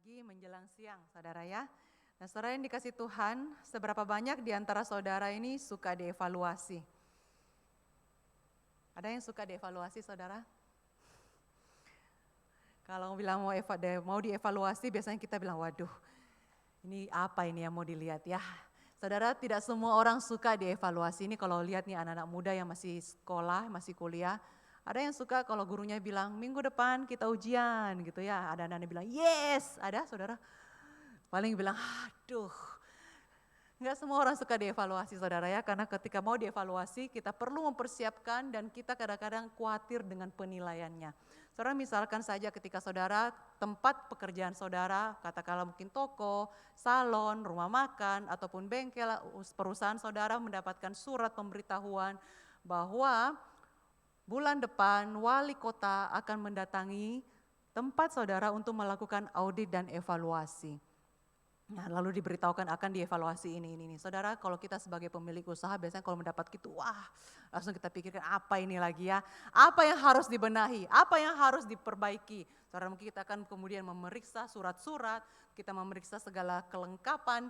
pagi menjelang siang, saudara ya. Nah, saudara yang dikasih Tuhan, seberapa banyak di antara saudara ini suka dievaluasi? Ada yang suka dievaluasi, saudara? Kalau bilang mau dievaluasi, biasanya kita bilang, waduh, ini apa ini yang mau dilihat ya? Saudara, tidak semua orang suka dievaluasi. Ini kalau lihat nih anak-anak muda yang masih sekolah, masih kuliah, ada yang suka kalau gurunya bilang, minggu depan kita ujian gitu ya. Ada anak-anak bilang, yes, ada saudara. Paling bilang, aduh, nggak semua orang suka dievaluasi saudara ya, karena ketika mau dievaluasi kita perlu mempersiapkan dan kita kadang-kadang khawatir dengan penilaiannya. Saudara misalkan saja ketika saudara tempat pekerjaan saudara, katakanlah mungkin toko, salon, rumah makan, ataupun bengkel, perusahaan saudara mendapatkan surat pemberitahuan bahwa bulan depan wali kota akan mendatangi tempat saudara untuk melakukan audit dan evaluasi. Nah, lalu diberitahukan akan dievaluasi ini. Saudara, kalau kita sebagai pemilik usaha biasanya kalau mendapat gitu, wah langsung kita pikirkan apa ini lagi ya, apa yang harus dibenahi, apa yang harus diperbaiki. Saudara mungkin kita akan kemudian memeriksa surat-surat, kita memeriksa segala kelengkapan,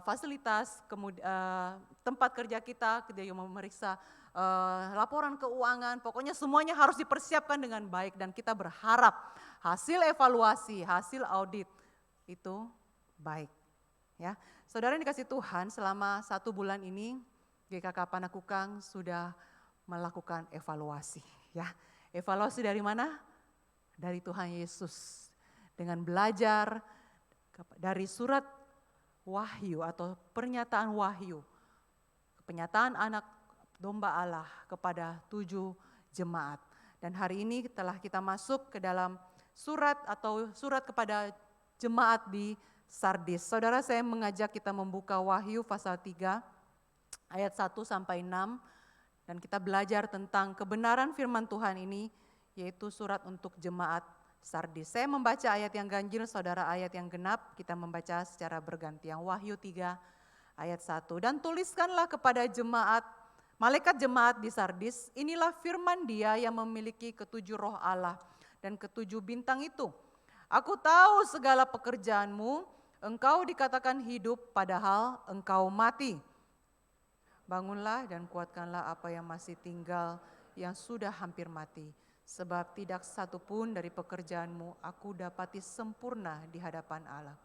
fasilitas, tempat kerja kita juga memeriksa laporan keuangan, pokoknya semuanya harus dipersiapkan dengan baik dan kita berharap hasil evaluasi, hasil audit itu baik. Ya, saudara yang dikasih Tuhan, selama 1 bulan ini GKK Panakukang sudah melakukan evaluasi. Ya, evaluasi dari mana? Dari Tuhan Yesus. Dengan belajar dari surat Wahyu atau pernyataan Wahyu, penyataan anak domba Allah kepada 7 jemaat. Dan hari ini telah kita masuk ke dalam surat kepada jemaat di Sardis. Saudara, saya mengajak kita membuka Wahyu pasal 3 ayat 1 sampai 6 dan kita belajar tentang kebenaran firman Tuhan ini, yaitu surat untuk jemaat Sardis. Saya membaca ayat yang ganjil, saudara ayat yang genap, kita membaca secara bergantian. Wahyu 3 ayat 1. Dan tuliskanlah kepada malaikat jemaat di Sardis, inilah firman Dia yang memiliki ke-7 roh Allah dan ke-7 bintang itu. Aku tahu segala pekerjaanmu, engkau dikatakan hidup padahal engkau mati. Bangunlah dan kuatkanlah apa yang masih tinggal yang sudah hampir mati. Sebab tidak satu pun dari pekerjaanmu aku dapati sempurna di hadapan Allah.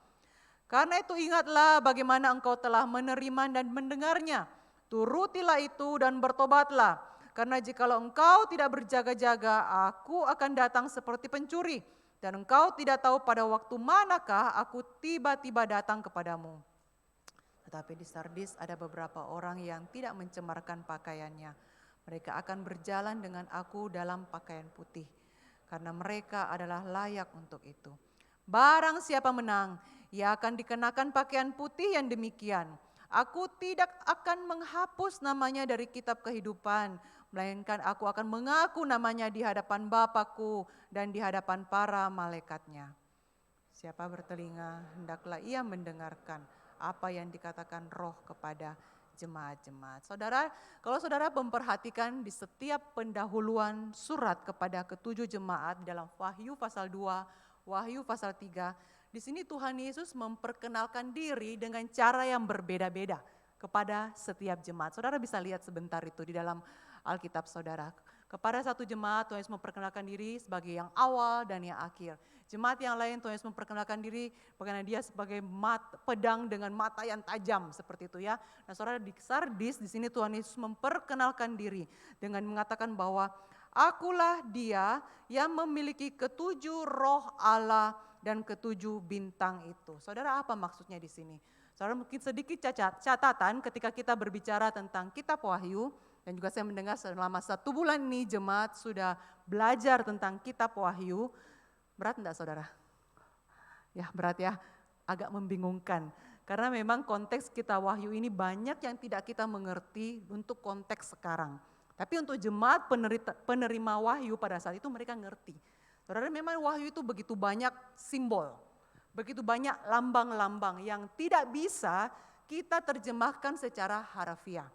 Karena itu ingatlah bagaimana engkau telah menerima dan mendengarnya. Turutilah itu dan bertobatlah. Karena jikalau engkau tidak berjaga-jaga, aku akan datang seperti pencuri. Dan engkau tidak tahu pada waktu manakah aku tiba-tiba datang kepadamu. Tetapi di Sardis ada beberapa orang yang tidak mencemarkan pakaiannya. Mereka akan berjalan dengan aku dalam pakaian putih, karena mereka adalah layak untuk itu. Barang siapa menang, ia akan dikenakan pakaian putih yang demikian. Aku tidak akan menghapus namanya dari kitab kehidupan, melainkan aku akan mengaku namanya di hadapan Bapa-Ku dan di hadapan para malaikatnya. Siapa bertelinga, hendaklah ia mendengarkan apa yang dikatakan Roh kepada jemaat-jemaat. Saudara, kalau saudara memperhatikan di setiap pendahuluan surat kepada ke-7 jemaat dalam Wahyu pasal 2, Wahyu pasal 3, di sini Tuhan Yesus memperkenalkan diri dengan cara yang berbeda-beda kepada setiap jemaat. Saudara bisa lihat sebentar itu di dalam Alkitab saudara. Kepada satu jemaat Tuhan Yesus memperkenalkan diri sebagai yang awal dan yang akhir. Jemaat yang lain Tuhan Yesus memperkenalkan diri bagaimana dia sebagai pedang dengan mata yang tajam seperti itu ya. Nah, saudara di Sardis di sini Tuhan Yesus memperkenalkan diri dengan mengatakan bahwa akulah Dia yang memiliki ke-7 roh Allah dan ke-7 bintang itu. Saudara, apa maksudnya di sini? Saudara, mungkin sedikit catatan ketika kita berbicara tentang kitab Wahyu. Dan juga saya mendengar selama 1 bulan ini jemaat sudah belajar tentang kitab Wahyu. Berat enggak saudara? Ya berat ya, agak membingungkan. Karena memang konteks kitab Wahyu ini banyak yang tidak kita mengerti untuk konteks sekarang. Tapi untuk jemaat penerima Wahyu pada saat itu mereka ngerti. Saudara, memang Wahyu itu begitu banyak simbol, begitu banyak lambang-lambang yang tidak bisa kita terjemahkan secara harafiah.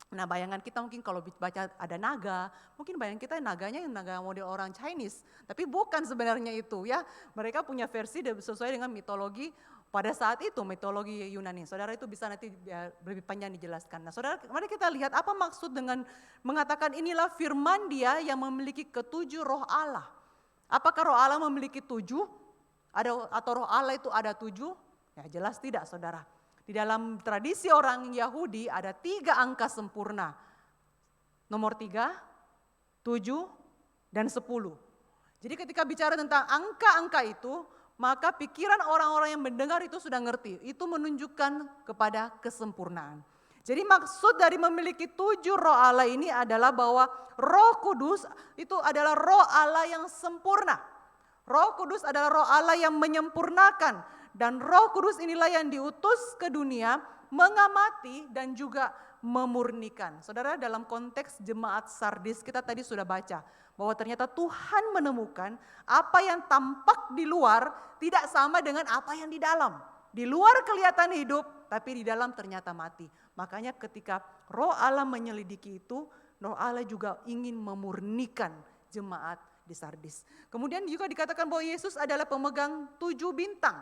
Nah bayangan kita mungkin kalau baca ada naga, mungkin bayangan kita naganya yang naga model orang Chinese. Tapi bukan sebenarnya itu ya. Mereka punya versi sesuai dengan mitologi pada saat itu, mitologi Yunani. Saudara itu bisa nanti lebih panjang dijelaskan. Nah saudara mari kita lihat apa maksud dengan mengatakan inilah firman Dia yang memiliki ketujuh roh Allah. Apakah roh Allah memiliki tujuh? Atau roh Allah itu ada tujuh? Ya jelas tidak saudara. Di dalam tradisi orang Yahudi ada 3 angka sempurna. Nomor 3, 7, dan 10. Jadi ketika bicara tentang angka-angka itu, maka pikiran orang-orang yang mendengar itu sudah ngerti. Itu menunjukkan kepada kesempurnaan. Jadi maksud dari memiliki 7 roh Allah ini adalah bahwa Roh Kudus itu adalah roh Allah yang sempurna. Roh Kudus adalah roh Allah yang menyempurnakan. Dan Roh Kudus inilah yang diutus ke dunia mengamati dan juga memurnikan. Saudara dalam konteks jemaat Sardis kita tadi sudah baca bahwa ternyata Tuhan menemukan apa yang tampak di luar tidak sama dengan apa yang di dalam. Di luar kelihatan hidup tapi di dalam ternyata mati. Makanya ketika Roh Allah menyelidiki itu, Roh Allah juga ingin memurnikan jemaat di Sardis. Kemudian juga dikatakan bahwa Yesus adalah pemegang 7 bintang.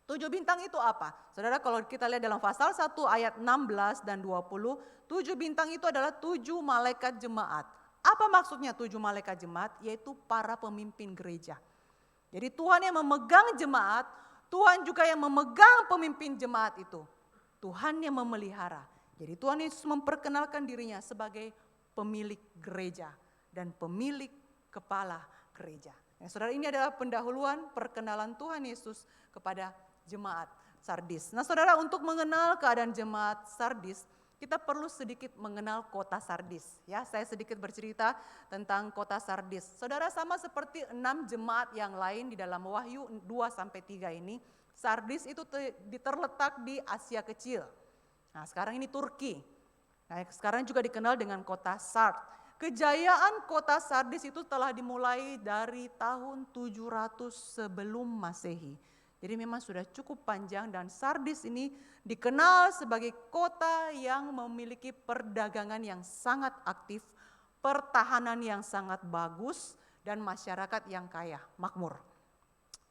7 bintang itu apa? Saudara kalau kita lihat dalam pasal 1 ayat 16 dan 20, 7 bintang itu adalah 7 malaikat jemaat. Apa maksudnya 7 malaikat jemaat? Yaitu para pemimpin gereja. Jadi Tuhan yang memegang jemaat, Tuhan juga yang memegang pemimpin jemaat itu. Tuhan yang memelihara. Jadi Tuhan Yesus memperkenalkan dirinya sebagai pemilik gereja dan pemilik kepala gereja. Nah, saudara ini adalah pendahuluan perkenalan Tuhan Yesus kepada jemaat Sardis. Nah saudara untuk mengenal keadaan jemaat Sardis, kita perlu sedikit mengenal kota Sardis. Ya, saya sedikit bercerita tentang kota Sardis. Saudara sama seperti 6 jemaat yang lain di dalam Wahyu 2-3 ini, Sardis itu terletak di Asia Kecil. Nah sekarang ini Turki. Nah sekarang juga dikenal dengan kota Sard. Kejayaan kota Sardis itu telah dimulai dari tahun 700 sebelum Masehi. Jadi memang sudah cukup panjang dan Sardis ini dikenal sebagai kota yang memiliki perdagangan yang sangat aktif, pertahanan yang sangat bagus dan masyarakat yang kaya, makmur.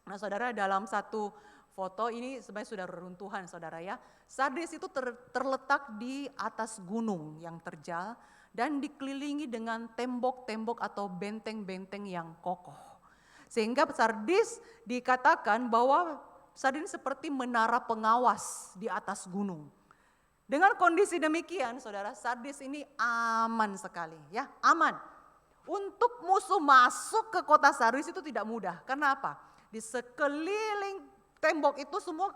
Nah saudara dalam satu foto ini sebenarnya sudah reruntuhan saudara ya. Sardis itu terletak di atas gunung yang terjal dan dikelilingi dengan tembok-tembok atau benteng-benteng yang kokoh. Sehingga Sardis dikatakan bahwa Sardis seperti menara pengawas di atas gunung. Dengan kondisi demikian saudara, Sardis ini aman sekali ya, aman. Untuk musuh masuk ke kota Sardis itu tidak mudah. Karena apa? Di sekeliling tembok itu semua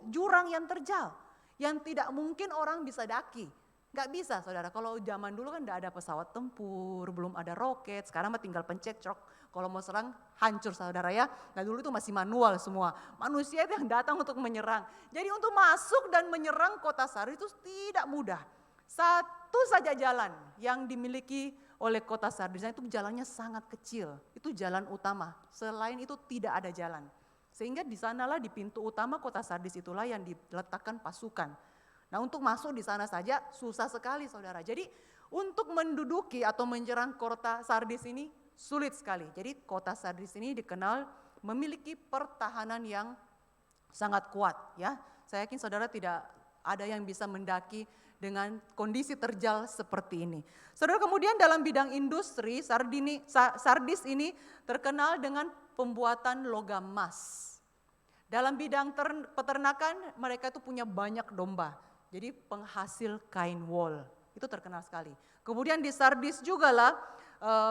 jurang yang terjal. Yang tidak mungkin orang bisa daki. Gak bisa saudara, kalau zaman dulu kan gak ada pesawat tempur, belum ada roket, sekarang mah tinggal pencet cok. Kalau mau serang hancur saudara ya. Nah dulu itu masih manual semua. Manusia itu yang datang untuk menyerang. Jadi untuk masuk dan menyerang kota Sardis itu tidak mudah. Satu saja jalan yang dimiliki oleh kota Sardis itu jalannya sangat kecil. Itu jalan utama. Selain itu tidak ada jalan. Sehingga di sanalah di pintu utama kota Sardis itulah yang diletakkan pasukan. Nah untuk masuk di sana saja susah sekali saudara. Jadi untuk menduduki atau menyerang kota Sardis ini sulit sekali. Jadi kota Sardis ini dikenal memiliki pertahanan yang sangat kuat ya. Saya yakin saudara tidak ada yang bisa mendaki dengan kondisi terjal seperti ini. Saudara kemudian dalam bidang industri Sardis ini terkenal dengan pembuatan logam emas. Dalam bidang peternakan mereka itu punya banyak domba. Jadi penghasil kain wol itu terkenal sekali. Kemudian di Sardis juga lah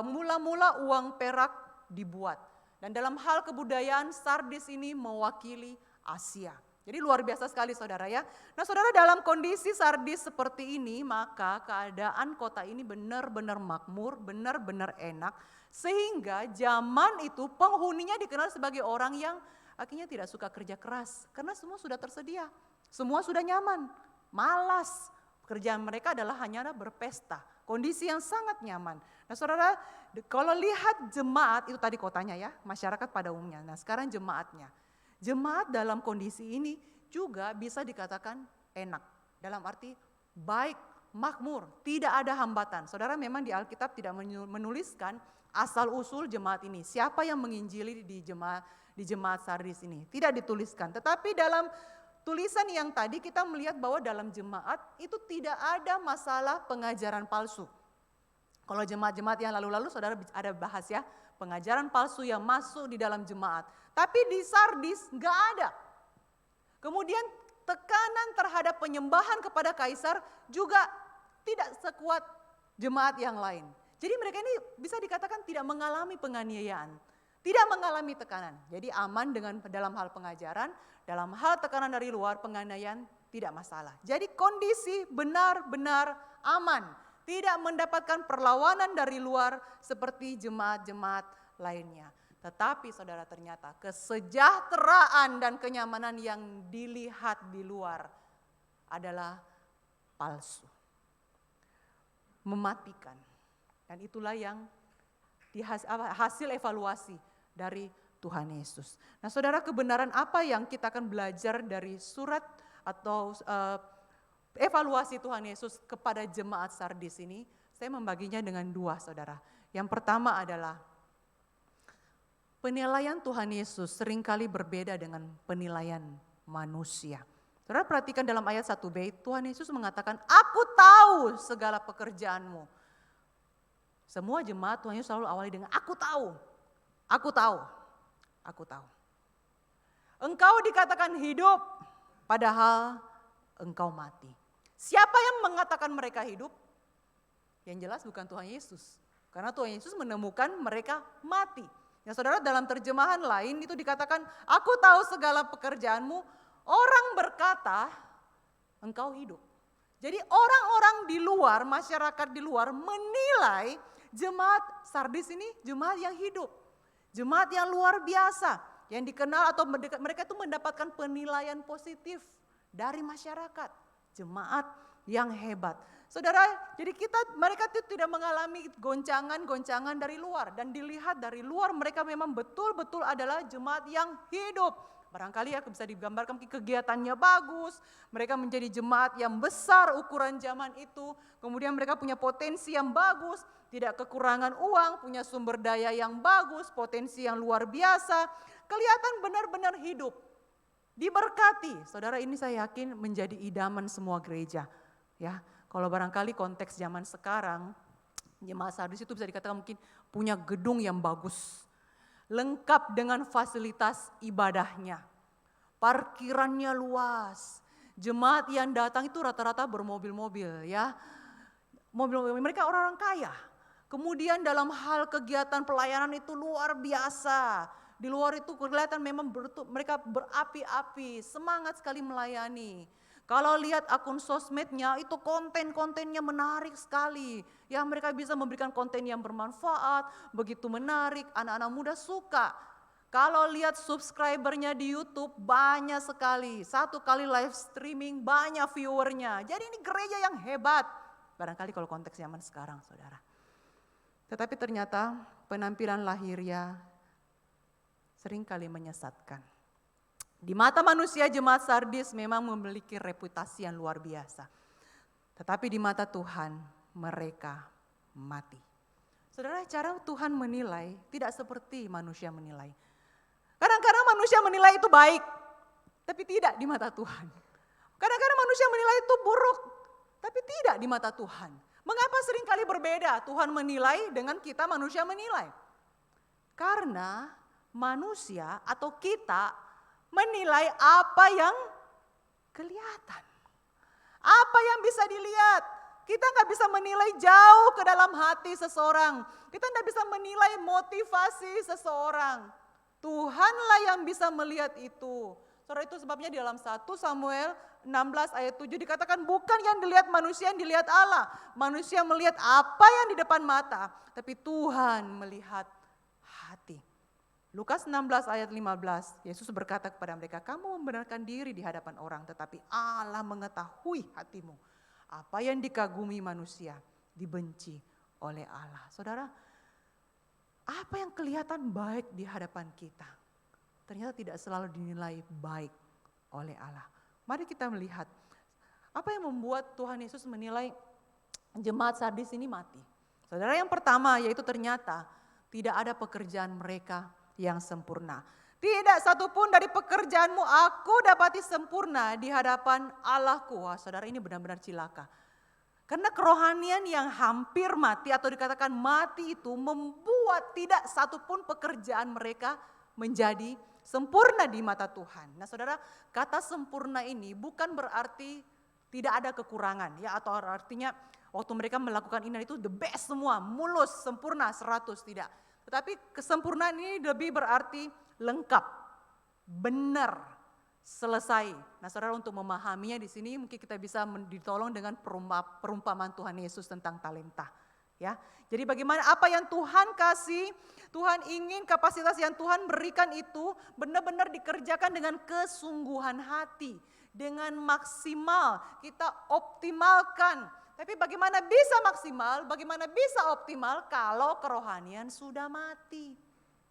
mula-mula uang perak dibuat. Dan dalam hal kebudayaan Sardis ini mewakili Asia. Jadi luar biasa sekali saudara ya. Nah saudara dalam kondisi Sardis seperti ini maka keadaan kota ini benar-benar makmur, benar-benar enak. Sehingga zaman itu penghuninya dikenal sebagai orang yang akhirnya tidak suka kerja keras. Karena semua sudah tersedia, semua sudah nyaman, malas. Pekerjaan mereka adalah hanya berpesta, kondisi yang sangat nyaman. Nah saudara, kalau lihat jemaat, itu tadi kotanya ya, masyarakat pada umumnya. Nah sekarang jemaatnya. Jemaat dalam kondisi ini juga bisa dikatakan enak. Dalam arti baik makmur, tidak ada hambatan. Saudara, memang di Alkitab tidak menuliskan asal-usul jemaat ini. Siapa yang menginjili di jemaat Sardis ini? Tidak dituliskan. Tetapi dalam tulisan yang tadi kita melihat bahwa dalam jemaat itu tidak ada masalah pengajaran palsu. Kalau jemaat-jemaat yang lalu-lalu saudara ada bahas ya, pengajaran palsu yang masuk di dalam jemaat. Tapi di Sardis enggak ada. Kemudian tekanan terhadap penyembahan kepada kaisar juga tidak sekuat jemaat yang lain. Jadi mereka ini bisa dikatakan tidak mengalami penganiayaan, tidak mengalami tekanan. Jadi aman dalam hal pengajaran, dalam hal tekanan dari luar, penganiayaan tidak masalah. Jadi kondisi benar-benar aman, tidak mendapatkan perlawanan dari luar seperti jemaat-jemaat lainnya. Tetapi saudara, ternyata kesejahteraan dan kenyamanan yang dilihat di luar adalah palsu, mematikan. Dan itulah yang hasil evaluasi dari Tuhan Yesus. Nah saudara, kebenaran apa yang kita akan belajar dari surat atau evaluasi Tuhan Yesus kepada jemaat Sardis ini? Saya membaginya dengan dua, saudara. Yang pertama adalah penilaian Tuhan Yesus seringkali berbeda dengan penilaian manusia. Saudara perhatikan dalam ayat 1b, Tuhan Yesus mengatakan, "Aku tahu segala pekerjaanmu." Semua jemaat Tuhan Yesus selalu awali dengan, "Aku tahu, aku tahu, aku tahu." Engkau dikatakan hidup, padahal engkau mati. Siapa yang mengatakan mereka hidup? Yang jelas bukan Tuhan Yesus. Karena Tuhan Yesus menemukan mereka mati. Ya saudara, dalam terjemahan lain itu dikatakan, "Aku tahu segala pekerjaanmu." Orang berkata, engkau hidup. Jadi orang-orang di luar, masyarakat di luar menilai jemaat Sardis ini jemaat yang hidup. Jemaat yang luar biasa. Yang dikenal atau mereka itu mendapatkan penilaian positif dari masyarakat. Jemaat yang hebat. Saudara, jadi mereka itu tidak mengalami goncangan-goncangan dari luar. Dan dilihat dari luar mereka memang betul-betul adalah jemaat yang hidup. Barangkali ya bisa digambarkan kegiatannya bagus. Mereka menjadi jemaat yang besar ukuran zaman itu. Kemudian mereka punya potensi yang bagus. Tidak kekurangan uang, punya sumber daya yang bagus, potensi yang luar biasa. Kelihatan benar-benar hidup. Diberkati. Saudara, ini saya yakin menjadi idaman semua gereja. Ya. Kalau barangkali konteks zaman sekarang, jemaat Sardis itu bisa dikatakan mungkin punya gedung yang bagus. Lengkap dengan fasilitas ibadahnya. Parkirannya luas. Jemaat yang datang itu rata-rata bermobil-mobil ya. Mobil-mobil mereka orang-orang kaya. Kemudian dalam hal kegiatan pelayanan itu luar biasa. Di luar itu kelihatan memang mereka berapi-api, semangat sekali melayani. Kalau lihat akun sosmednya itu konten-kontennya menarik sekali. Ya mereka bisa memberikan konten yang bermanfaat, begitu menarik, anak-anak muda suka. Kalau lihat subscribernya di YouTube banyak sekali. Satu kali live streaming banyak viewernya. Jadi ini gereja yang hebat. Barangkali kalau konteks zaman sekarang saudara. Tetapi ternyata penampilan lahirnya seringkali menyesatkan. Di mata manusia jemaat Sardis memang memiliki reputasi yang luar biasa. Tetapi di mata Tuhan mereka mati. Saudara, cara Tuhan menilai tidak seperti manusia menilai. Kadang-kadang manusia menilai itu baik, tapi tidak di mata Tuhan. Kadang-kadang manusia menilai itu buruk, tapi tidak di mata Tuhan. Mengapa seringkali berbeda Tuhan menilai dengan kita manusia menilai? Karena manusia atau kita menilai apa yang kelihatan. Apa yang bisa dilihat. Kita nggak bisa menilai jauh ke dalam hati seseorang. Kita nggak bisa menilai motivasi seseorang. Tuhanlah yang bisa melihat itu. Saudara, itu sebabnya di dalam 1 Samuel 16 ayat 7 dikatakan bukan yang dilihat manusia, yang dilihat Allah. Manusia melihat apa yang di depan mata, tapi Tuhan melihat hati. Lukas 16 ayat 15, Yesus berkata kepada mereka, "Kamu membenarkan diri di hadapan orang, tetapi Allah mengetahui hatimu. Apa yang dikagumi manusia, dibenci oleh Allah." Saudara, apa yang kelihatan baik di hadapan kita, ternyata tidak selalu dinilai baik oleh Allah. Mari kita melihat, apa yang membuat Tuhan Yesus menilai jemaat Sardis ini mati. Saudara, yang pertama yaitu ternyata tidak ada pekerjaan mereka yang sempurna. Tidak satupun dari pekerjaanmu aku dapati sempurna di hadapan Allahku. Wah, saudara, ini benar-benar cilaka. Karena kerohanian yang hampir mati atau dikatakan mati itu membuat tidak satupun pekerjaan mereka menjadi sempurna di mata Tuhan. Nah, saudara, kata sempurna ini bukan berarti tidak ada kekurangan ya, atau artinya waktu mereka melakukan ini itu the best semua, mulus, sempurna, 100, tidak. Tetapi kesempurnaan ini lebih berarti lengkap, benar, selesai. Nah, saudara, untuk memahaminya di sini mungkin kita bisa ditolong dengan perumpamaan Tuhan Yesus tentang talenta. Ya, jadi bagaimana apa yang Tuhan kasih, Tuhan ingin kapasitas yang Tuhan berikan itu benar-benar dikerjakan dengan kesungguhan hati, dengan maksimal, kita optimalkan. Tapi bagaimana bisa maksimal, bagaimana bisa optimal kalau kerohanian sudah mati?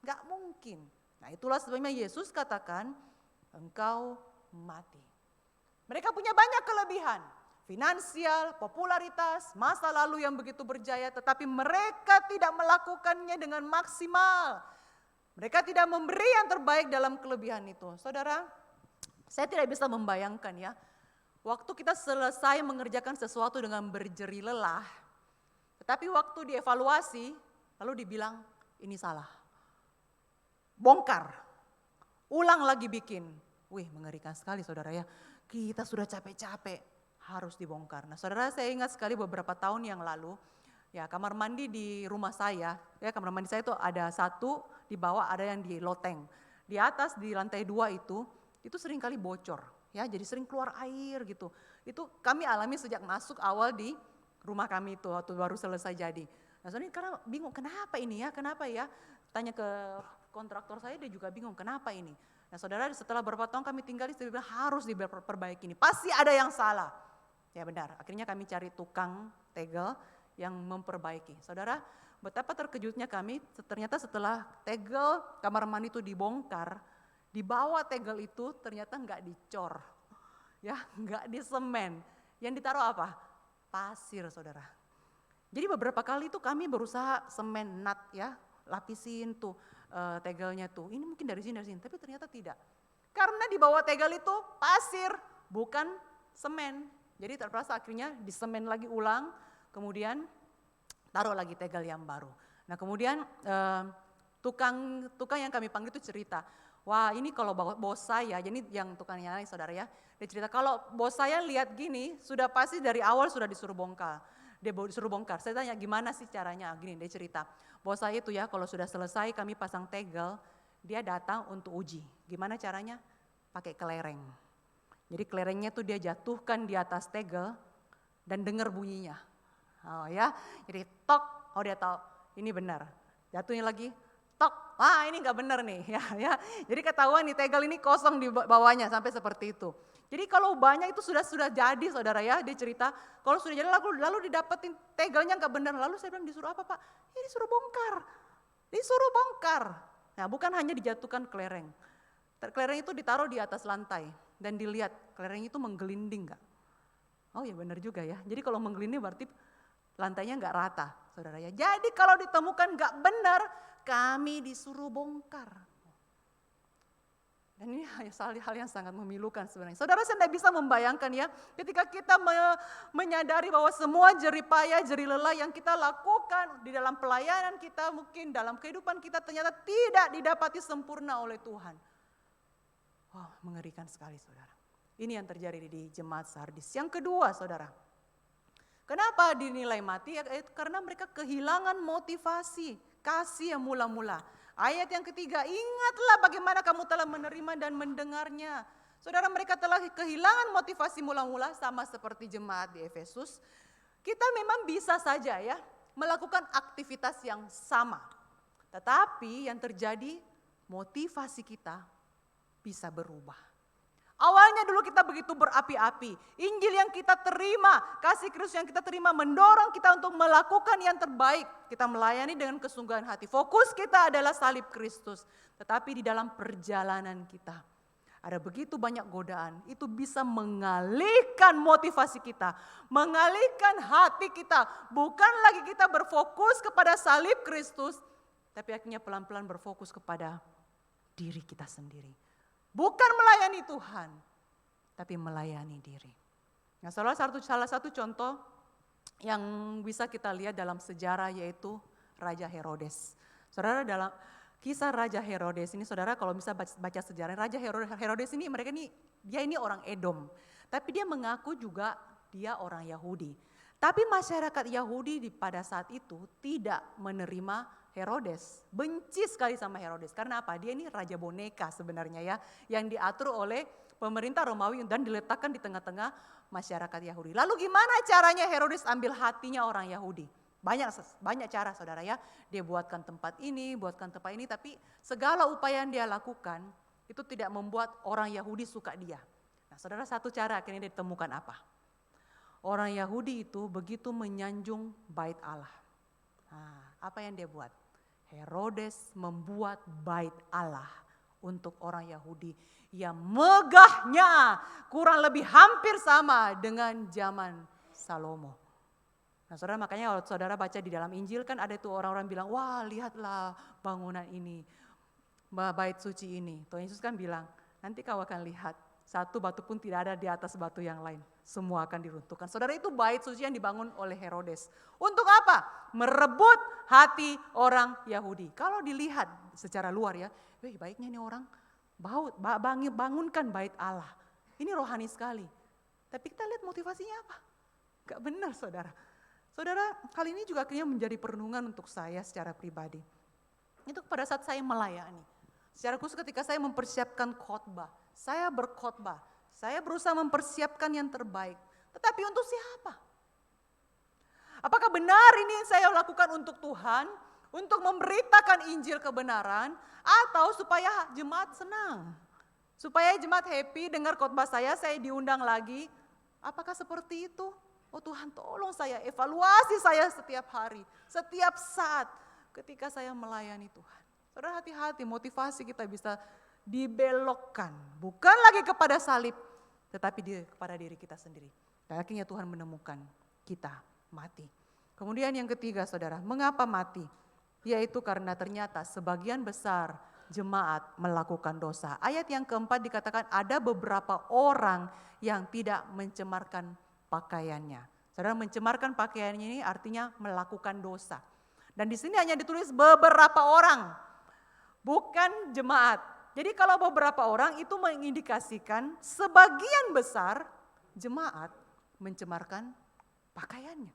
Gak mungkin. Nah, itulah sebabnya Yesus katakan, engkau mati. Mereka punya banyak kelebihan. Finansial, popularitas, masa lalu yang begitu berjaya, tetapi mereka tidak melakukannya dengan maksimal. Mereka tidak memberi yang terbaik dalam kelebihan itu. Saudara, saya tidak bisa membayangkan ya, waktu kita selesai mengerjakan sesuatu dengan berjeri lelah, tetapi waktu dievaluasi, lalu dibilang ini salah. Bongkar, ulang lagi bikin. Wih, mengerikan sekali saudara ya, kita sudah capek-capek. Harus dibongkar. Nah, saudara, saya ingat sekali beberapa tahun yang lalu, ya kamar mandi di rumah saya, ya kamar mandi saya itu ada satu, di bawah ada yang di loteng. Di atas di lantai 2 itu seringkali bocor, ya jadi sering keluar air gitu. Itu kami alami sejak masuk awal di rumah kami itu waktu baru selesai jadi. Nah, saudara, karena bingung kenapa ini ya, kenapa ya? Tanya ke kontraktor saya, dia juga bingung kenapa ini. Nah, saudara, setelah beberapa tahun kami tinggal di sini harus diperbaiki ini, pasti ada yang salah. Ya benar, akhirnya kami cari tukang tegel yang memperbaiki. Saudara, betapa terkejutnya kami ternyata setelah tegel kamar mandi itu dibongkar, di bawah tegel itu ternyata enggak dicor, ya enggak disemen. Yang ditaruh apa? Pasir, saudara. Jadi beberapa kali itu kami berusaha semen nut ya, lapisin tuh tegelnya tuh. Ini mungkin dari sini, tapi ternyata tidak. Karena di bawah tegel itu pasir, bukan semen. Jadi terpaksa akhirnya disemen lagi ulang, kemudian taruh lagi tegel yang baru. Nah, kemudian tukang yang kami panggil itu cerita, wah ini kalau bos saya, jadi yang tukangnya saudara ya, dia cerita kalau bos saya lihat gini, sudah pasti dari awal sudah disuruh bongkar. Dia disuruh bongkar, saya tanya gimana sih caranya, gini dia cerita, bos saya itu ya kalau sudah selesai kami pasang tegel, dia datang untuk uji, gimana caranya? Pakai kelereng. Jadi kelerengnya tuh dia jatuhkan di atas tegel dan dengar bunyinya. Oh ya, jadi tok, oh dia tahu ini benar. Jatuhnya lagi, tok, ini nggak benar nih ya. Jadi ketahuan nih tegel ini kosong di bawahnya sampai seperti itu. Jadi kalau banyak itu sudah jadi saudara ya, dia cerita kalau sudah jadi lalu didapetin tegelnya nggak benar. Lalu saya bilang disuruh apa Pak? Ya disuruh bongkar. Nah bukan hanya dijatuhkan kelereng. Kelereng itu ditaruh di atas lantai dan dilihat kelereng itu menggelinding nggak? Oh ya benar juga ya. Jadi kalau menggelinding berarti lantainya nggak rata, saudara ya. Jadi kalau ditemukan nggak benar, kami disuruh bongkar. Dan ini hal yang sangat memilukan sebenarnya. Saudara, saya tidak bisa membayangkan ya, ketika kita menyadari bahwa semua jerih payah, jerih lelah yang kita lakukan di dalam pelayanan kita, mungkin dalam kehidupan kita ternyata tidak didapati sempurna oleh Tuhan. Wow, mengerikan sekali saudara. Ini yang terjadi di jemaat Sardis. Yang kedua saudara, kenapa dinilai mati? Karena mereka kehilangan motivasi, kasih yang mula-mula. Ayat yang ketiga, ingatlah bagaimana kamu telah menerima dan mendengarnya. Saudara, mereka telah kehilangan motivasi mula-mula sama seperti jemaat di Efesus. Kita memang bisa saja ya melakukan aktivitas yang sama. Tetapi yang terjadi motivasi kita bisa berubah. Awalnya dulu kita begitu berapi-api. Injil yang kita terima, kasih Kristus yang kita terima mendorong kita untuk melakukan yang terbaik. Kita melayani dengan kesungguhan hati. Fokus kita adalah salib Kristus. Tetapi di dalam perjalanan kita, Ada begitu banyak godaan, itu bisa mengalihkan motivasi kita, mengalihkan hati kita. Bukan lagi kita berfokus kepada salib Kristus, tapi akhirnya pelan-pelan berfokus kepada diri kita sendiri. Bukan melayani Tuhan, tapi melayani diri. Nah, salah satu contoh yang bisa kita lihat dalam sejarah yaitu Raja Herodes. Saudara, dalam kisah Raja Herodes ini, saudara kalau bisa baca sejarah, Raja Herodes ini dia ini orang Edom. Tapi dia mengaku juga dia orang Yahudi. Tapi masyarakat Yahudi pada saat itu tidak menerima Herodes. Benci sekali sama Herodes. Karena apa? Dia ini raja boneka sebenarnya ya. Yang diatur oleh pemerintah Romawi dan diletakkan di tengah-tengah masyarakat Yahudi. Lalu gimana caranya Herodes ambil hatinya orang Yahudi? Banyak cara saudara ya, dia buatkan tempat ini, tapi segala upaya yang dia lakukan itu tidak membuat orang Yahudi suka dia. Nah saudara, satu cara akhirnya dia ditemukan apa? Orang Yahudi itu begitu menyanjung bait Allah. Nah, apa yang dia buat? Herodes membuat bait Allah untuk orang Yahudi yang megahnya kurang lebih hampir sama dengan zaman Salomo. Nah saudara, makanya kalau saudara baca di dalam Injil kan ada tuh orang-orang bilang, wah lihatlah bangunan ini, bait suci ini. Tuhan Yesus kan bilang, nanti kau akan lihat satu batu pun tidak ada di atas batu yang lain. Semua akan diruntuhkan. Saudara, itu bait suci yang dibangun oleh Herodes. Untuk apa? Merebut hati orang Yahudi. Kalau dilihat secara luar ya, baiknya ini orang bangunkan bait Allah. Ini rohani sekali. Tapi kita lihat motivasinya apa? Gak benar saudara. Saudara, hal ini juga akhirnya menjadi perenungan untuk saya secara pribadi. Itu pada saat saya melayani. Secara khusus ketika saya mempersiapkan khotbah, saya berkhotbah, saya berusaha mempersiapkan yang terbaik. Tetapi untuk siapa? Apakah benar ini yang saya lakukan untuk Tuhan, untuk memberitakan Injil kebenaran, atau supaya jemaat senang? Supaya jemaat happy dengar khotbah saya diundang lagi. Apakah seperti itu? Oh Tuhan, tolong saya, evaluasi saya setiap hari, setiap saat ketika saya melayani Tuhan. Saudara, hati-hati, motivasi kita bisa dibelokkan, bukan lagi kepada salib, tetapi kepada diri kita sendiri. Dan akhirnya Tuhan menemukan kita mati. Kemudian yang ketiga saudara, mengapa mati? Yaitu karena ternyata sebagian besar jemaat melakukan dosa. Ayat yang keempat dikatakan ada beberapa orang yang tidak mencemarkan pakaiannya. Saudara, mencemarkan pakaiannya ini artinya melakukan dosa. Dan di sini hanya ditulis beberapa orang, bukan jemaat. Jadi kalau beberapa orang itu mengindikasikan sebagian besar jemaat mencemarkan pakaiannya.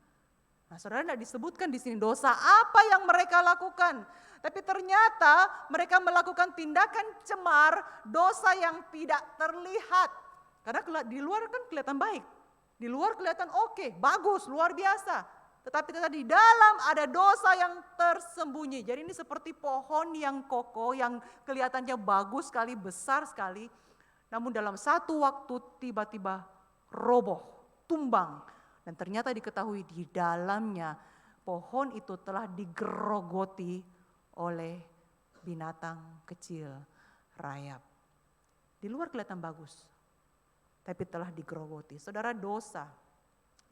Nah, saudara, tidak disebutkan di sini dosa apa yang mereka lakukan. Tapi ternyata mereka melakukan tindakan cemar, dosa yang tidak terlihat. Karena di luar kan kelihatan baik. Di luar kelihatan oke, bagus, luar biasa. Tetapi di dalam ada dosa yang tersembunyi. Jadi ini seperti pohon yang kokoh, yang kelihatannya bagus sekali, besar sekali. Namun dalam satu waktu tiba-tiba roboh, tumbang. Dan ternyata diketahui di dalamnya pohon itu telah digerogoti oleh binatang kecil, rayap. Di luar kelihatan bagus, tapi telah digerogoti. Saudara, dosa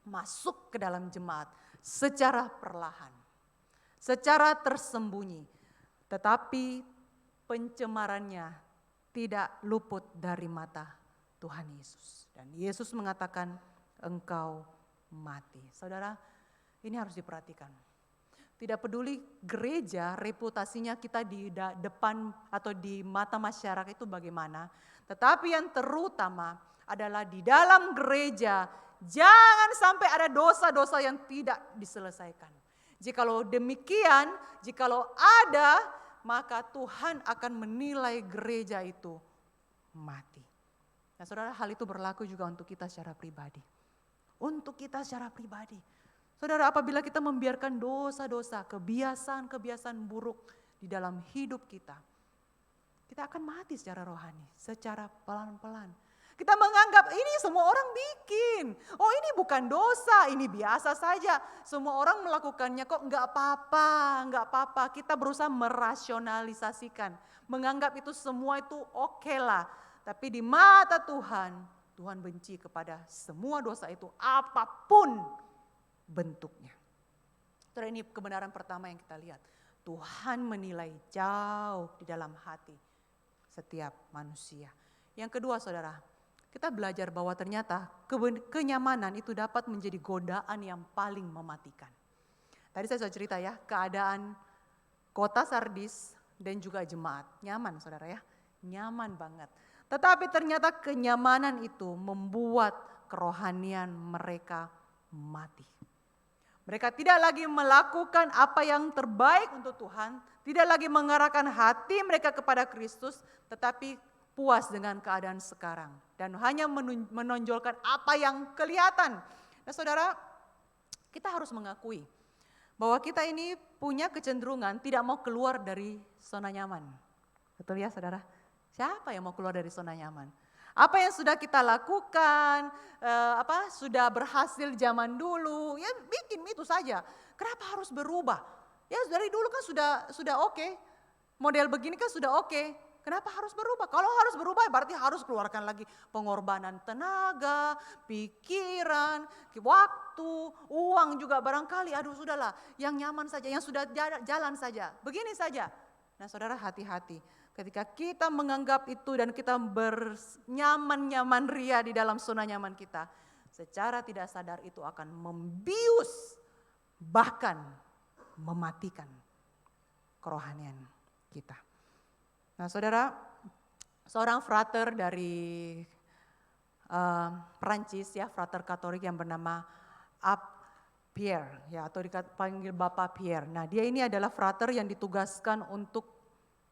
masuk ke dalam jemaat secara perlahan, secara tersembunyi. Tetapi pencemarannya tidak luput dari mata Tuhan Yesus. Dan Yesus mengatakan, engkau mati. Saudara, ini harus diperhatikan. Tidak peduli gereja, reputasinya kita di depan atau di mata masyarakat itu bagaimana. Tetapi yang terutama adalah di dalam gereja, jangan sampai ada dosa-dosa yang tidak diselesaikan. Jikalau demikian, jikalau ada, maka Tuhan akan menilai gereja itu mati. Nah saudara, hal itu berlaku juga untuk kita secara pribadi. Untuk kita secara pribadi. Saudara, apabila kita membiarkan dosa-dosa, kebiasaan-kebiasaan buruk di dalam hidup kita, kita akan mati secara rohani, secara pelan-pelan. Kita menganggap ini semua orang bikin. Oh ini bukan dosa, ini biasa saja. Semua orang melakukannya kok, enggak apa-apa. Kita berusaha merasionalisasikan. Menganggap itu semua itu oke lah. Tapi di mata Tuhan, Tuhan benci kepada semua dosa itu apapun bentuknya. Saudara, ini kebenaran pertama yang kita lihat. Tuhan menilai jauh di dalam hati setiap manusia. Yang kedua saudara, kita belajar bahwa ternyata kenyamanan itu dapat menjadi godaan yang paling mematikan. Tadi saya sudah cerita ya, keadaan kota Sardis dan juga jemaat. Nyaman saudara ya, nyaman banget. Tetapi ternyata kenyamanan itu membuat kerohanian mereka mati. Mereka tidak lagi melakukan apa yang terbaik untuk Tuhan, tidak lagi mengarahkan hati mereka kepada Kristus, tetapi puas dengan keadaan sekarang. Dan hanya menonjolkan apa yang kelihatan. Nah saudara, kita harus mengakui bahwa kita ini punya kecenderungan tidak mau keluar dari zona nyaman. Betul ya saudara? Siapa yang mau keluar dari zona nyaman? Apa yang sudah kita lakukan, sudah berhasil zaman dulu, ya bikin itu saja. Kenapa harus berubah? Ya dari dulu kan sudah oke. Model begini kan sudah oke. Kenapa harus berubah? Kalau harus berubah berarti harus keluarkan lagi pengorbanan tenaga, pikiran, waktu, uang juga barangkali. Aduh sudahlah, yang nyaman saja, yang sudah jalan saja. Begini saja. Nah saudara, hati-hati. Ketika kita menganggap itu dan kita bernyaman-nyaman ria di dalam zona nyaman kita, secara tidak sadar itu akan membius, bahkan mematikan kerohanian kita. Nah saudara, seorang frater dari Perancis ya, frater Katolik yang bernama Pierre ya, atau dipanggil Bapak Pierre. Nah dia ini adalah frater yang ditugaskan untuk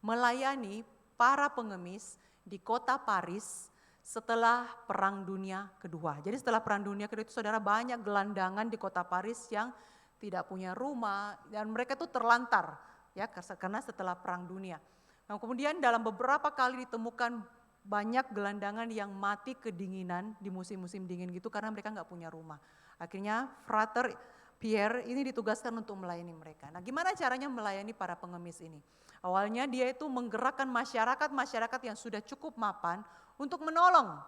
melayani para pengemis di kota Paris setelah Perang Dunia Kedua. Jadi setelah Perang Dunia Kedua itu saudara, banyak gelandangan di kota Paris yang tidak punya rumah dan mereka itu terlantar ya karena setelah Perang Dunia. Nah, kemudian dalam beberapa kali ditemukan banyak gelandangan yang mati kedinginan di musim-musim dingin gitu karena mereka nggak punya rumah. Akhirnya Frater Pierre ini ditugaskan untuk melayani mereka. Nah gimana caranya melayani para pengemis ini? Awalnya dia itu menggerakkan masyarakat yang sudah cukup mapan untuk menolong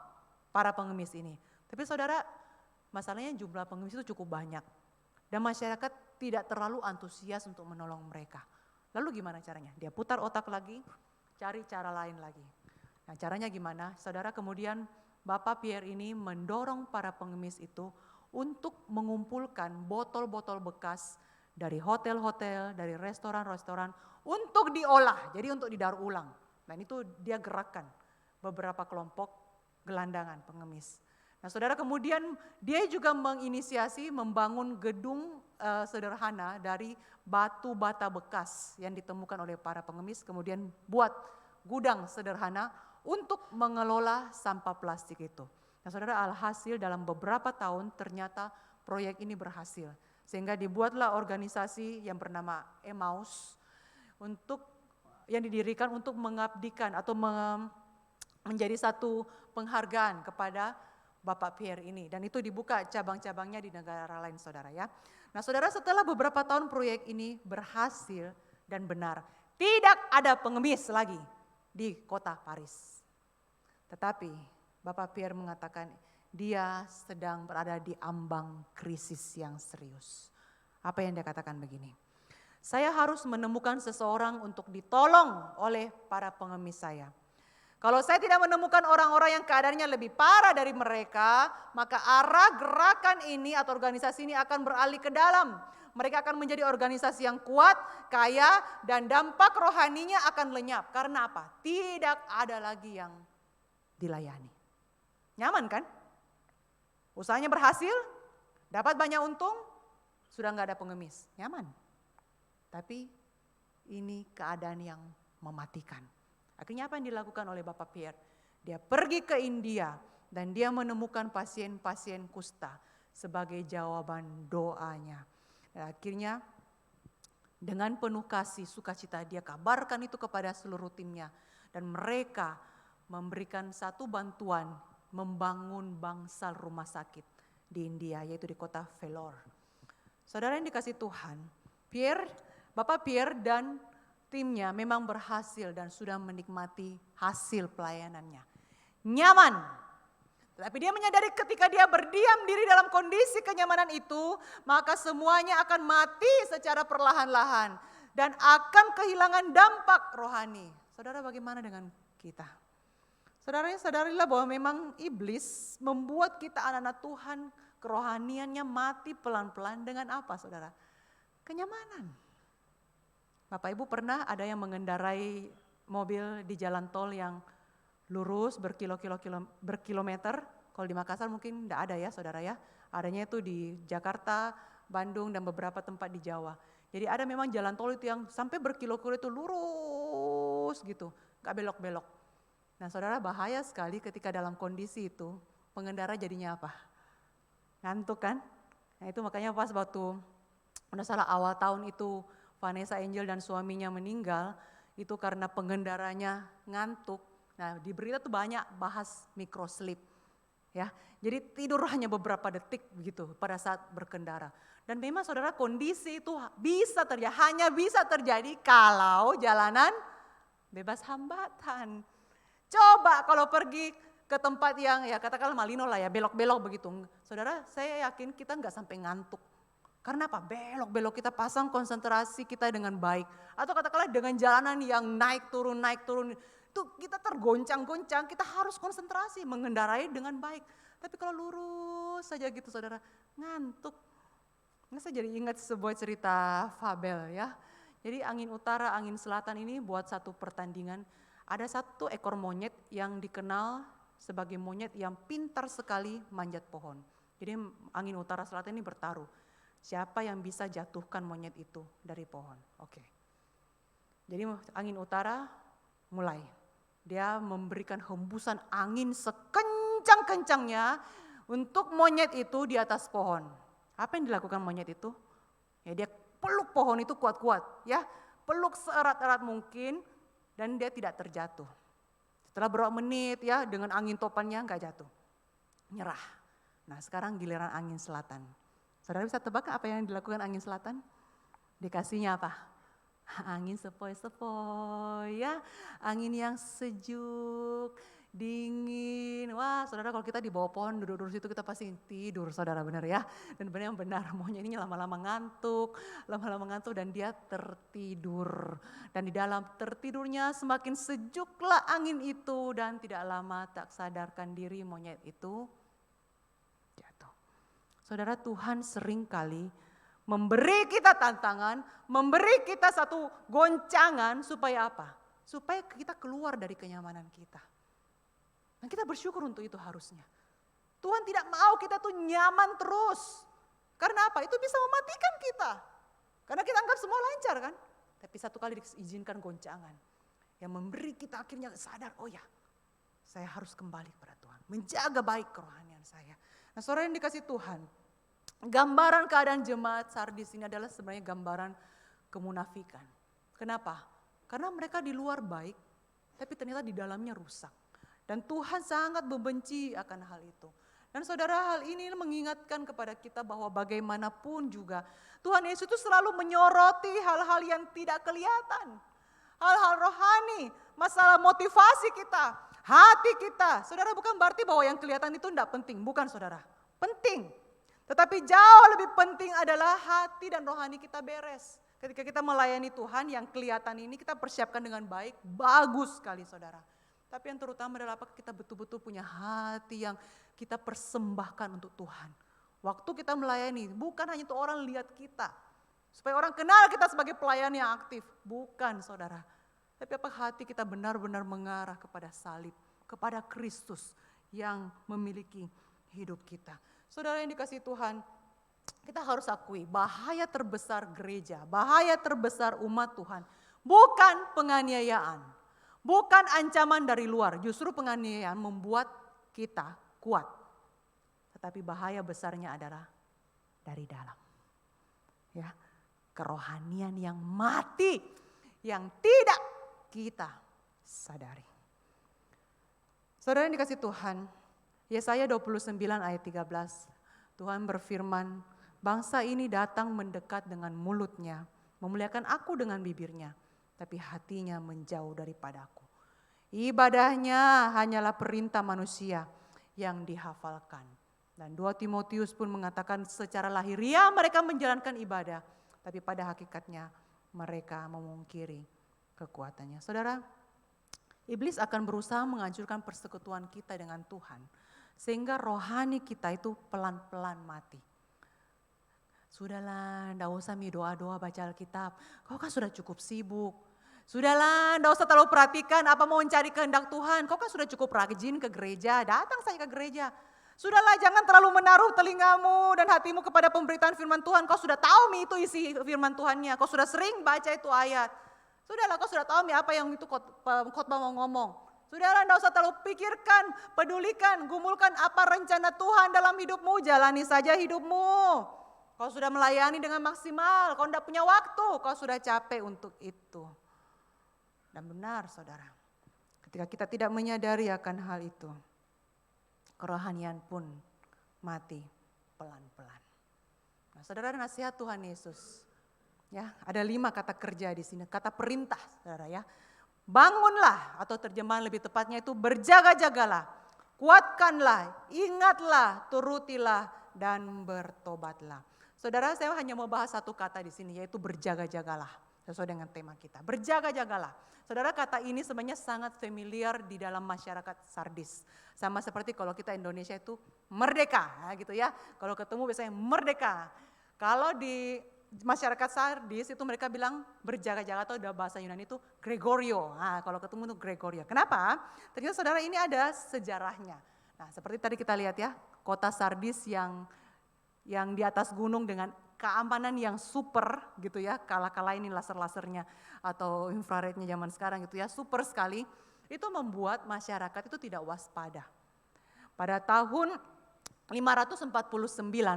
para pengemis ini. Tapi saudara, masalahnya jumlah pengemis itu cukup banyak. Dan masyarakat tidak terlalu antusias untuk menolong mereka. Lalu gimana caranya? Dia putar otak lagi, cari cara lain lagi. Nah caranya gimana? Saudara, kemudian Bapak Pierre ini mendorong para pengemis itu untuk mengumpulkan botol-botol bekas dari hotel-hotel, dari restoran-restoran untuk diolah, jadi untuk didaur ulang. Dan itu dia gerakkan beberapa kelompok gelandangan pengemis. Nah saudara, kemudian dia juga menginisiasi membangun gedung sederhana dari batu bata bekas yang ditemukan oleh para pengemis, kemudian buat gudang sederhana untuk mengelola sampah plastik itu. Nah saudara, alhasil dalam beberapa tahun ternyata proyek ini berhasil. Sehingga dibuatlah organisasi yang bernama Emmaus yang didirikan untuk mengabdikan atau menjadi satu penghargaan kepada Bapak Pierre ini. Dan itu dibuka cabang-cabangnya di negara lain saudara ya. Nah saudara, setelah beberapa tahun proyek ini berhasil dan benar, tidak ada pengemis lagi di kota Paris. Tetapi Bapak Pierre mengatakan dia sedang berada di ambang krisis yang serius. Apa yang dia katakan begini, saya harus menemukan seseorang untuk ditolong oleh para pengemis saya. Kalau saya tidak menemukan orang-orang yang keadaannya lebih parah dari mereka, maka arah gerakan ini atau organisasi ini akan beralih ke dalam. Mereka akan menjadi organisasi yang kuat, kaya, dan dampak rohaninya akan lenyap. Karena apa? Tidak ada lagi yang dilayani. Nyaman kan? Usahanya berhasil, dapat banyak untung, sudah nggak ada pengemis. Nyaman. Tapi ini keadaan yang mematikan. Akhirnya apa yang dilakukan oleh Bapak Pierre? Dia pergi ke India dan dia menemukan pasien-pasien kusta sebagai jawaban doanya. Dan akhirnya dengan penuh kasih sukacita dia kabarkan itu kepada seluruh timnya. Dan mereka memberikan satu bantuan membangun bangsal rumah sakit di India, yaitu di kota Vellore. Saudara yang dikasih Tuhan, Bapak Pierre dan timnya memang berhasil dan sudah menikmati hasil pelayanannya. nyaman. Tetapi dia menyadari ketika dia berdiam diri dalam kondisi kenyamanan itu, maka semuanya akan mati secara perlahan-lahan dan akan kehilangan dampak rohani. Saudara, bagaimana dengan kita? Saudaranya sadarilah bahwa memang iblis membuat kita anak-anak Tuhan, kerohaniannya mati pelan-pelan dengan apa saudara? Kenyamanan. Bapak Ibu pernah ada yang mengendarai mobil di jalan tol yang lurus berkilometer. Kalau di Makassar mungkin tidak ada ya saudara ya. Adanya itu di Jakarta, Bandung dan beberapa tempat di Jawa. Jadi ada memang jalan tol itu yang sampai berkilo-kilo itu lurus gitu, gak belok-belok. Nah saudara, bahaya sekali ketika dalam kondisi itu pengendara jadinya apa? Ngantuk kan? Nah itu makanya pas waktu awal tahun itu Vanessa Angel dan suaminya meninggal, itu karena pengendaranya ngantuk. Nah di berita tuh banyak bahas microsleep. Ya, jadi tidur hanya beberapa detik begitu pada saat berkendara. Dan memang saudara, kondisi itu bisa terjadi, hanya bisa terjadi kalau jalanan bebas hambatan. Coba kalau pergi ke tempat yang ya katakanlah Malino lah ya, belok-belok begitu. Saudara, saya yakin kita nggak sampai ngantuk. Karena apa? Belok-belok kita pasang konsentrasi kita dengan baik. Atau katakanlah dengan jalanan yang naik turun. Itu kita tergoncang-goncang, kita harus konsentrasi mengendarai dengan baik. Tapi kalau lurus saja gitu saudara, ngantuk. Nah, saya jadi ingat sebuah cerita fabel ya. Jadi angin utara, angin selatan ini buat satu pertandingan. Ada satu ekor monyet yang dikenal sebagai monyet yang pintar sekali manjat pohon. Jadi angin utara selatan ini bertaruh. Siapa yang bisa jatuhkan monyet itu dari pohon? Oke. Jadi angin utara mulai. Dia memberikan hembusan angin sekencang-kencangnya untuk monyet itu di atas pohon. Apa yang dilakukan monyet itu? Ya dia peluk pohon itu kuat-kuat ya. Peluk seerat-erat mungkin. Dan dia tidak terjatuh. Setelah beberapa menit ya dengan angin topannya nggak jatuh. Nyerah. Nah sekarang giliran angin selatan. Saudara bisa tebak apa yang dilakukan angin selatan? Dikasihnya apa? Angin sepoi-sepoi ya. Angin yang sejuk, dingin. Wah saudara, kalau kita di bawah pohon duduk-duduk situ kita pasti tidur saudara, benar ya. Dan benar yang benar, monyet ini lama-lama ngantuk dan dia tertidur. Dan di dalam tertidurnya semakin sejuklah angin itu dan tidak lama tak sadarkan diri monyet itu jatuh. Saudara, Tuhan seringkali memberi kita tantangan, memberi kita satu goncangan supaya apa? Supaya kita keluar dari kenyamanan kita. Dan kita bersyukur untuk itu harusnya. Tuhan tidak mau kita tuh nyaman terus. Karena apa? Itu bisa mematikan kita. Karena kita anggap semua lancar kan. Tapi satu kali diizinkan goncangan. Yang memberi kita akhirnya sadar, oh ya saya harus kembali kepada Tuhan. Menjaga baik kerohanian saya. Nah saudara yang dikasih Tuhan. Gambaran keadaan jemaat Sardis ini adalah sebenarnya gambaran kemunafikan. Kenapa? Karena mereka di luar baik, tapi ternyata di dalamnya rusak. Dan Tuhan sangat membenci akan hal itu. Dan saudara, hal ini mengingatkan kepada kita bahwa bagaimanapun juga Tuhan Yesus itu selalu menyoroti hal-hal yang tidak kelihatan. Hal-hal rohani, masalah motivasi kita, hati kita. Saudara, bukan berarti bahwa yang kelihatan itu tidak penting, bukan saudara. Penting. Tetapi jauh lebih penting adalah hati dan rohani kita beres. Ketika kita melayani Tuhan, yang kelihatan ini kita persiapkan dengan baik, bagus sekali saudara. Tapi yang terutama adalah apakah kita betul-betul punya hati yang kita persembahkan untuk Tuhan. Waktu kita melayani, bukan hanya itu orang lihat kita. Supaya orang kenal kita sebagai pelayan yang aktif. Bukan saudara. Tapi apakah hati kita benar-benar mengarah kepada salib, kepada Kristus yang memiliki hidup kita. Saudara yang dikasihi Tuhan, kita harus akui bahaya terbesar gereja, bahaya terbesar umat Tuhan. Bukan penganiayaan. Bukan ancaman dari luar, justru penganiayaan membuat kita kuat. Tetapi bahaya besarnya adalah dari dalam. Ya, kerohanian yang mati, yang tidak kita sadari. Saudara yang dikasih Tuhan, Yesaya 29 ayat 13, Tuhan berfirman, bangsa ini datang mendekat dengan mulutnya, memuliakan aku dengan bibirnya, tapi hatinya menjauh daripadaku. Ibadahnya hanyalah perintah manusia yang dihafalkan. Dan 2 Timotius pun mengatakan secara lahiriah mereka menjalankan ibadah, tapi pada hakikatnya mereka memungkiri kekuatannya. Saudara, iblis akan berusaha menghancurkan persekutuan kita dengan Tuhan, sehingga rohani kita itu pelan-pelan mati. Sudahlah, enggak usah doa-doa baca Alkitab, kau kan sudah cukup sibuk. Sudahlah, enggak usah terlalu perhatikan apa mau mencari kehendak Tuhan, kau kan sudah cukup rajin ke gereja, datang saja ke gereja. Sudahlah, jangan terlalu menaruh telingamu dan hatimu kepada pemberitaan firman Tuhan. Kau sudah tahu itu isi firman Tuhannya. Kau sudah sering baca itu ayat. Sudahlah, kau sudah tahu apa yang itu khotbah mau ngomong. Sudahlah, tidak usah terlalu pikirkan, pedulikan, gumulkan apa rencana Tuhan dalam hidupmu. Jalani saja hidupmu. Kau sudah melayani dengan maksimal. Kau tidak punya waktu. Kau sudah capek untuk itu. Dan benar, saudara. Ketika kita tidak menyadari akan hal itu, kerohanian pun mati pelan-pelan. Nah, saudara, nasihat Tuhan Yesus, ya, ada 5 kata kerja di sini, kata perintah, saudara ya. Bangunlah, atau terjemahan lebih tepatnya itu berjaga-jagalah, kuatkanlah, ingatlah, turutilah, dan bertobatlah. Saudara, saya hanya mau bahas 1 kata di sini, yaitu berjaga-jagalah, sesuai dengan tema kita. Berjaga-jagalah. Saudara, kata ini sebenarnya sangat familiar di dalam masyarakat Sardis. Sama seperti kalau kita Indonesia itu merdeka, gitu ya. Kalau ketemu biasanya merdeka. Kalau di masyarakat Sardis itu mereka bilang berjaga-jaga, atau dalam bahasa Yunani itu Gregorio. Nah, kalau ketemu itu Gregorio. Kenapa? Ternyata saudara, ini ada sejarahnya. Nah, seperti tadi kita lihat ya, kota Sardis yang di atas gunung dengan keamanan yang super gitu ya, kalah-kalahin laser-lasernya atau infrarednya zaman sekarang gitu ya, super sekali. Itu membuat masyarakat itu tidak waspada. Pada tahun 549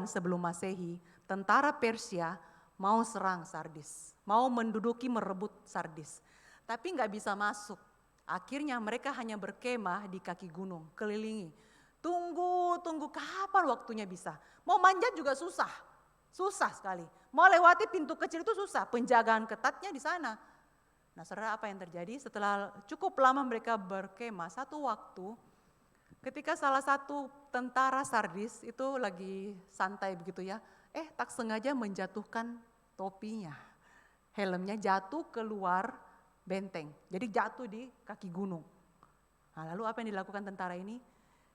sebelum Masehi, tentara Persia mau serang Sardis, mau menduduki merebut Sardis. Tapi nggak bisa masuk. Akhirnya mereka hanya berkemah di kaki gunung, kelilingi. Tunggu kapan waktunya bisa. Mau manjat juga susah sekali. Mau lewati pintu kecil itu susah, penjagaan ketatnya di sana. Nah, saudara, apa yang terjadi? Setelah cukup lama mereka berkemah, satu waktu ketika salah satu tentara Sardis itu lagi santai begitu ya, tak sengaja menjatuhkan topinya. Helmnya jatuh keluar benteng, jadi jatuh di kaki gunung. Nah, lalu apa yang dilakukan tentara ini?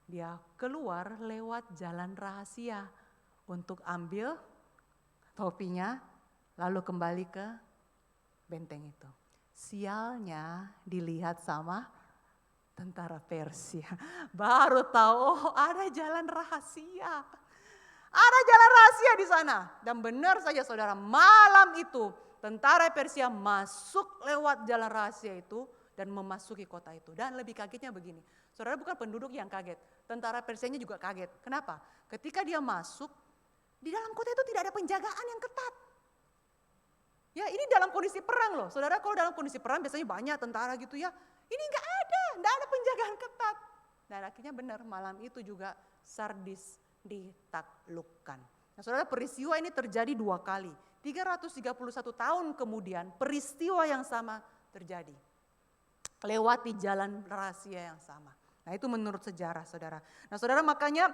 Dia keluar lewat jalan rahasia untuk ambil topinya, lalu kembali ke benteng itu. Sialnya dilihat sama tentara Persia. Baru tahu, oh ada jalan rahasia. Ada jalan rahasia di sana. Dan benar saja saudara, malam itu tentara Persia masuk lewat jalan rahasia itu dan memasuki kota itu. Dan lebih kagetnya begini, saudara, bukan penduduk yang kaget, tentara Persianya juga kaget. Kenapa? Ketika dia masuk, di dalam kota itu tidak ada penjagaan yang ketat. Ya, ini dalam kondisi perang loh. Saudara, kalau dalam kondisi perang biasanya banyak tentara gitu ya. Ini enggak ada penjagaan ketat. Dan akhirnya benar, malam itu juga Sardis ditaklukkan. Nah, saudara, peristiwa ini terjadi 2 kali. 331 tahun kemudian peristiwa yang sama terjadi. Lewati jalan rahasia yang sama. Nah, itu menurut sejarah, saudara. Nah, saudara, makanya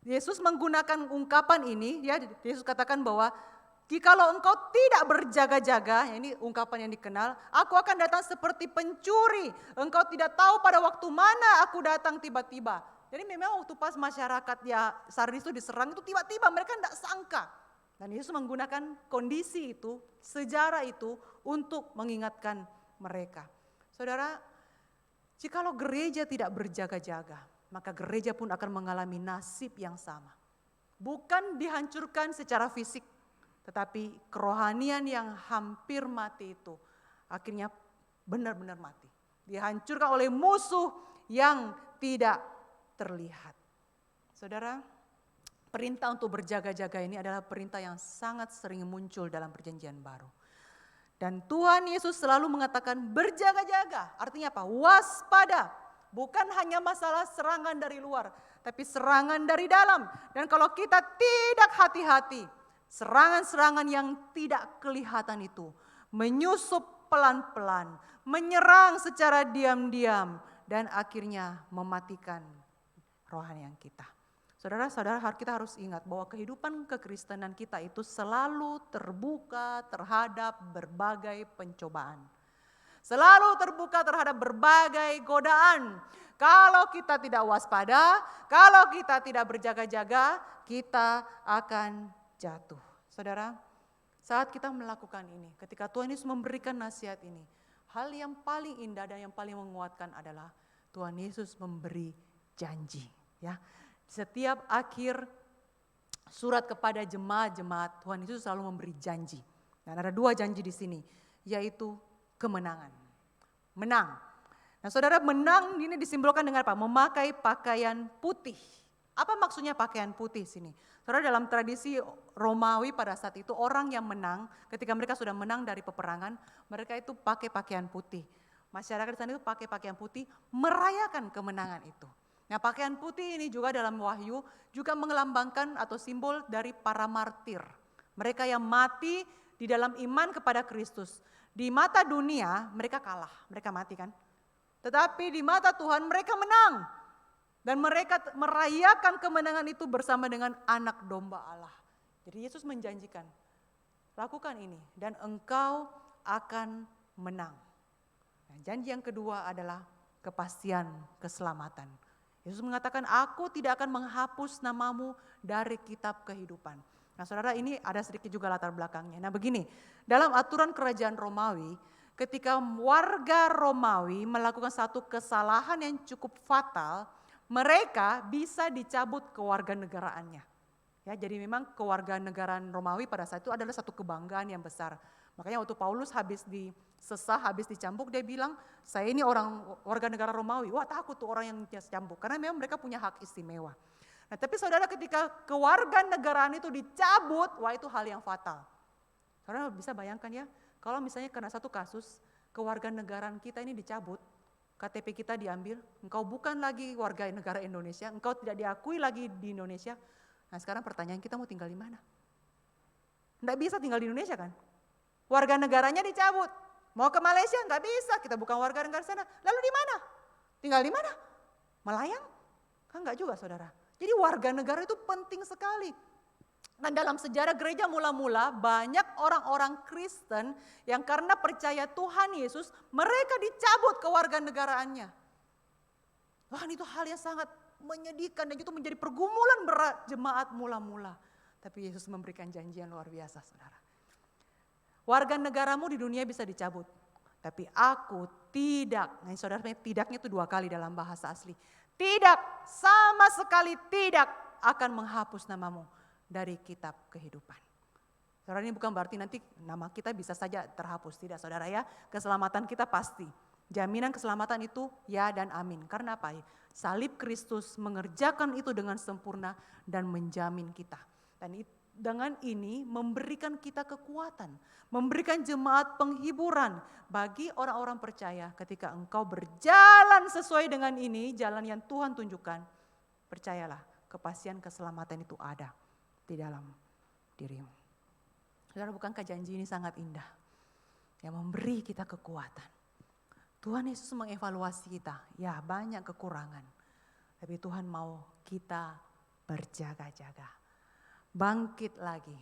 Yesus menggunakan ungkapan ini, ya, Yesus katakan bahwa jikalau engkau tidak berjaga-jaga, ya, ini ungkapan yang dikenal, aku akan datang seperti pencuri. Engkau tidak tahu pada waktu mana aku datang tiba-tiba. Jadi memang waktu pas masyarakat ya Sardis itu diserang itu tiba-tiba, mereka tidak sangka. Dan Yesus menggunakan kondisi itu, sejarah itu untuk mengingatkan mereka. Saudara, jikalau gereja tidak berjaga-jaga, maka gereja pun akan mengalami nasib yang sama. Bukan dihancurkan secara fisik, tetapi kerohanian yang hampir mati itu akhirnya benar-benar mati. Dihancurkan oleh musuh yang tidak terlihat. Saudara, perintah untuk berjaga-jaga ini adalah perintah yang sangat sering muncul dalam perjanjian baru. Dan Tuhan Yesus selalu mengatakan berjaga-jaga, artinya apa? Waspada. Bukan hanya masalah serangan dari luar, tapi serangan dari dalam. Dan kalau kita tidak hati-hati, serangan-serangan yang tidak kelihatan itu menyusup pelan-pelan, menyerang secara diam-diam, dan akhirnya mematikan rohanian kita. Saudara-saudara, kita harus ingat bahwa kehidupan kekristenan kita itu selalu terbuka terhadap berbagai pencobaan. Selalu terbuka terhadap berbagai godaan. Kalau kita tidak waspada, kalau kita tidak berjaga-jaga, kita akan jatuh. Saudara, saat kita melakukan ini, ketika Tuhan Yesus memberikan nasihat ini, hal yang paling indah dan yang paling menguatkan adalah Tuhan Yesus memberi janji. Ya, setiap akhir surat kepada jemaat-jemaat, Tuhan Yesus selalu memberi janji. Dan ada 2 janji di sini, yaitu kemenangan. Menang. Nah saudara, menang ini disimbolkan dengan apa? Memakai pakaian putih. Apa maksudnya pakaian putih sini? Saudara, dalam tradisi Romawi pada saat itu orang yang menang, ketika mereka sudah menang dari peperangan, mereka itu pakai pakaian putih. Masyarakat di sana itu pakai pakaian putih merayakan kemenangan itu. Nah pakaian putih ini juga dalam Wahyu juga mengelambangkan atau simbol dari para martir. Mereka yang mati di dalam iman kepada Kristus. Di mata dunia mereka kalah, mereka mati kan. Tetapi di mata Tuhan mereka menang. Dan mereka merayakan kemenangan itu bersama dengan anak domba Allah. Jadi Yesus menjanjikan, lakukan ini dan engkau akan menang. Nah, janji yang kedua adalah kepastian keselamatan. Yesus mengatakan, aku tidak akan menghapus namamu dari kitab kehidupan. Nah saudara, ini ada sedikit juga latar belakangnya. Nah begini, dalam aturan kerajaan Romawi, ketika warga Romawi melakukan satu kesalahan yang cukup fatal, mereka bisa dicabut kewarganegaraannya. Ya, jadi memang kewarganegaraan Romawi pada saat itu adalah satu kebanggaan yang besar. Makanya waktu Paulus habis disesah, habis dicambuk, dia bilang, saya ini orang warga negara Romawi. Wah takut tuh orang yang dicambuk, karena memang mereka punya hak istimewa. Nah tapi saudara, ketika kewarganegaraan itu dicabut, wah itu hal yang fatal. Saudara bisa bayangkan ya, kalau misalnya karena satu kasus, kewarganegaraan kita ini dicabut, KTP kita diambil, engkau bukan lagi warga negara Indonesia, engkau tidak diakui lagi di Indonesia. Nah sekarang pertanyaan kita, mau tinggal di mana? Nggak bisa tinggal di Indonesia kan? Warga negaranya dicabut. Mau ke Malaysia nggak bisa, kita bukan warga negara sana. Lalu di mana? Tinggal di mana? Melayang? Kan nggak juga saudara. Jadi warga negara itu penting sekali. Dan dalam sejarah gereja mula-mula banyak orang-orang Kristen yang karena percaya Tuhan Yesus, mereka dicabut kewarganegaraannya. Wah itu hal yang sangat menyedihkan dan itu menjadi pergumulan berat jemaat mula-mula. Tapi Yesus memberikan janji yang luar biasa saudara. Warga negaramu di dunia bisa dicabut, tapi aku tidak. Nah saudara, tidaknya itu 2 kali dalam bahasa asli. Tidak, sama sekali tidak akan menghapus namamu dari kitab kehidupan. Saudara, ini bukan berarti nanti nama kita bisa saja terhapus. Tidak saudara ya, keselamatan kita pasti. Jaminan keselamatan itu ya dan amin. Karena apa? Salib Kristus mengerjakan itu dengan sempurna dan menjamin kita. Dan dengan ini memberikan kita kekuatan, memberikan jemaat penghiburan bagi orang-orang percaya ketika engkau berjalan sesuai dengan ini, jalan yang Tuhan tunjukkan, percayalah kepastian keselamatan itu ada di dalam dirimu. Saudara, bukankah janji ini sangat indah yang memberi kita kekuatan? Tuhan Yesus mengevaluasi kita, ya banyak kekurangan, tapi Tuhan mau kita berjaga-jaga. Bangkit lagi,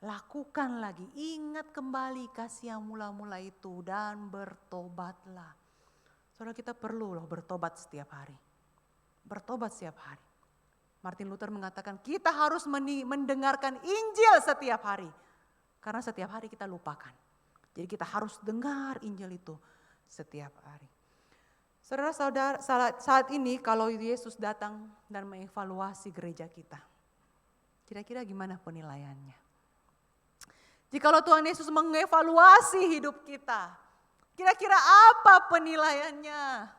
lakukan lagi, ingat kembali kasih yang mula-mula itu dan bertobatlah. Saudara, kita perlu loh bertobat setiap hari. Bertobat setiap hari. Martin Luther mengatakan kita harus mendengarkan Injil setiap hari. Karena setiap hari kita lupakan. Jadi kita harus dengar Injil itu setiap hari. Saudara-saudara, saat ini kalau Yesus datang dan mengevaluasi gereja kita, kira-kira gimana penilaiannya? Jikalau Tuhan Yesus mengevaluasi hidup kita, kira-kira apa penilaiannya?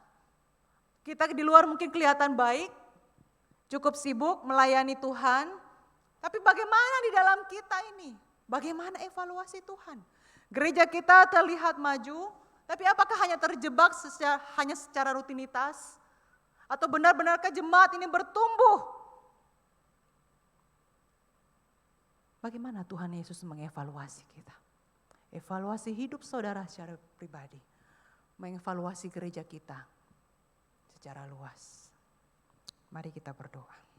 Kita di luar mungkin kelihatan baik, cukup sibuk melayani Tuhan, tapi bagaimana di dalam kita ini? Bagaimana evaluasi Tuhan? Gereja kita terlihat maju, tapi apakah hanya terjebak hanya secara rutinitas? Atau benar-benarkah jemaat ini bertumbuh? Bagaimana Tuhan Yesus mengevaluasi kita? Evaluasi hidup saudara secara pribadi. mengevaluasi gereja kita secara luas. Mari kita berdoa.